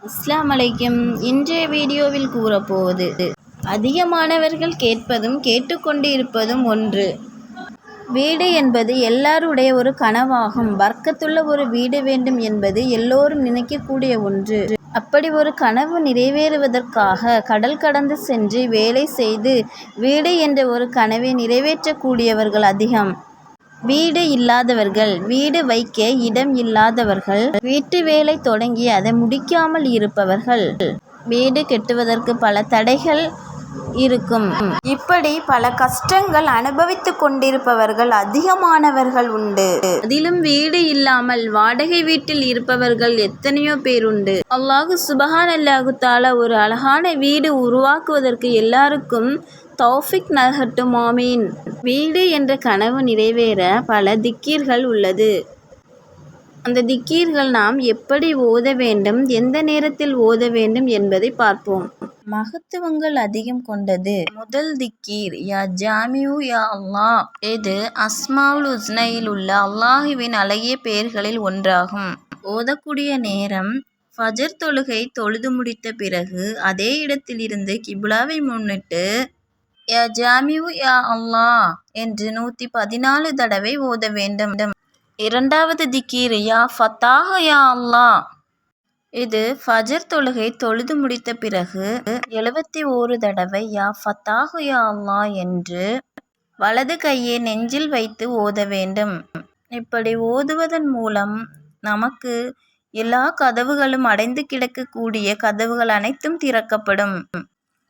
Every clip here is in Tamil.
அஸ்ஸலாமு அலைக்கும். இன்றைய வீடியோவில் கூறப்போவது அதிகமானவர்கள் கேட்பதும் கேட்டுக்கொண்டு இருப்பதும் ஒன்று. வீடு என்பது எல்லாருடைய ஒரு கனவாகும். பர்க்கத்துள்ள ஒரு வீடு வேண்டும் என்பது எல்லோரும் நினைக்கக்கூடிய ஒன்று. அப்படி ஒரு கனவு நிறைவேறுவதற்காக கடல் கடந்து சென்று வேலை செய்து வீடு என்ற ஒரு கனவை நிறைவேற்றக்கூடியவர்கள் அதிகம். வீடு இல்லாதவர்கள், வீடு வைக்க இடம் இல்லாதவர்கள், வீட்டு வேலை தொடங்கி அதை முடிக்காமல் இருப்பவர்கள், வீடு கட்டுவதற்கு பல தடைகள் இருக்கும். இப்படி பல கஷ்டங்கள் அனுபவித்து கொண்டிருப்பவர்கள் அதிகமானவர்கள் உண்டு. அதிலும் வீடு இல்லாமல் வாடகை வீட்டில் இருப்பவர்கள் எத்தனையோ பேர் உண்டு. அல்லாஹ் சுப்ஹானல்லாஹு தஆலா ஒரு அழகான வீடு உருவாக்குவதற்கு எல்லாருக்கும் தௌஃபீக் நல்கட்டும். ஆமீன். வீடு என்ற கனவு நிறைவேற பல திக்கீர்கள் உள்ளது. அந்த திக்கீர்கள் நாம் எப்படி ஓத வேண்டும், எந்த நேரத்தில் ஓத வேண்டும் என்பதை பார்ப்போம். மகத்துவங்கள் அதிகம் கொண்டது. முதல் திக்கீர் யா ஜாமிஉ யா அல்லாஹ். இது அஸ்மாஉல் ஹுஸ்னையில் உள்ள அல்லாஹுவின் அழகிய பெயர்களில் ஒன்றாகும். ஓதக்கூடிய நேரம் ஃபஜர் தொழுகை தொழுது முடித்த பிறகு அதே இடத்திலிருந்து கிப்லாவை முன்னிட்டு யா ஜாமிஉ யா அல்லாஹ் என்று 114 தடவை ஓத வேண்டும். இரண்டாவது திக்கீர் யா ஃபத்தாஹ் யா அல்லாஹ். இது ஃபஜர் தொழுகை தொழுது முடித்த பிறகு 71 தடவை யா ஃபத்தாஹ் யா அல்லாஹ் என்று வலது கையை நெஞ்சில் வைத்து ஓத வேண்டும். இப்படி ஓதுவதன் மூலம் நமக்கு எல்லா கதவுகளும் அடைந்து கிடக்கக்கூடிய கதவுகள் அனைத்தும் திறக்கப்படும்.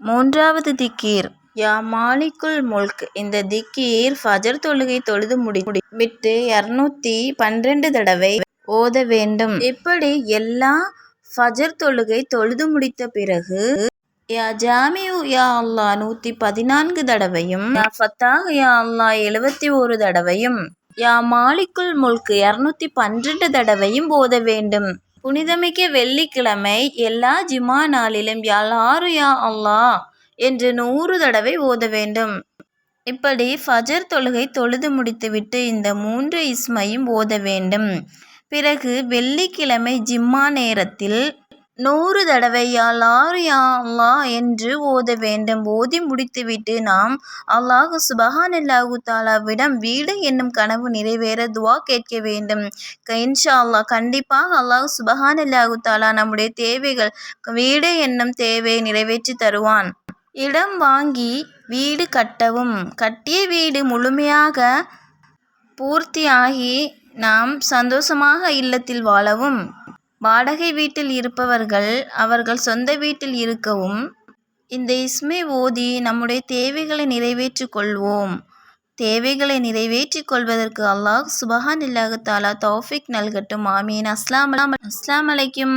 மூன்றாவது திக்கீர் யா மாலிக்குல் முல்க். இந்த திக்கீர் ஃபஜர் தொழுகை தொழுது விட்டு 212 தடவை ஓத வேண்டும். இப்படி எல்லா ஃபஜர் தொழுகை தொழுது முடித்த பிறகு யா ஜாமிஉ யா அல்லாஹ் 114 தடவையும், யா ஃபத்தாஹ் யா அல்லாஹ் 71 தடவையும், யா மாலிக்குல் முல்க் 212 தடவையும் ஓத வேண்டும். புனிதமிக்க வெள்ளிக்கிழமை எல்லா ஜுமா நாளிலும் யா லாரு யா அல்லாஹ் என்று 100 தடவை ஓத வேண்டும். இப்படி ஃபஜர் தொழுகை தொழுது முடித்துவிட்டு இந்த 3 இஸ்மையும் ஓத வேண்டும். பிறகு வெள்ளிக்கிழமை ஜும்மா நேரத்தில் 100 தடவை யா லாரு யா அல்லாஹ் என்று ஓத வேண்டும். ஓதி முடித்துவிட்டு நாம் அல்லாஹ் சுப்ஹானல்லாஹு தஆலாவிடம் வீடு என்னும் கனவு நிறைவேற துஆ கேட்க வேண்டும். இன்ஷா அல்லாஹ் கண்டிப்பாக அல்லாஹ் சுப்ஹானல்லாஹு தஆலா நம்முடைய தேவைகள், வீடு என்னும் தேவையை நிறைவேற்றி தருவான். இடம் வாங்கி வீடு கட்டவும், கட்டிய வீடு முழுமையாக பூர்த்தியாகி நாம் சந்தோஷமாக இல்லத்தில் வாழவும், வாடகை வீட்டில் இருப்பவர்கள் அவர்கள் சொந்த வீட்டில் இருக்கவும் இந்த இஸ்மை ஓதி நம்முடைய தேவைகளை நிறைவேற்றிக் கொள்வோம். தேவைகளை நிறைவேற்றிக் கொள்வதற்கு அல்லாஹ் சுப்ஹானல்லாஹு தஆலா தௌஃபீக் நல்கட்டும். ஆமீன். அஸ்ஸலாமு அலைக்கும்.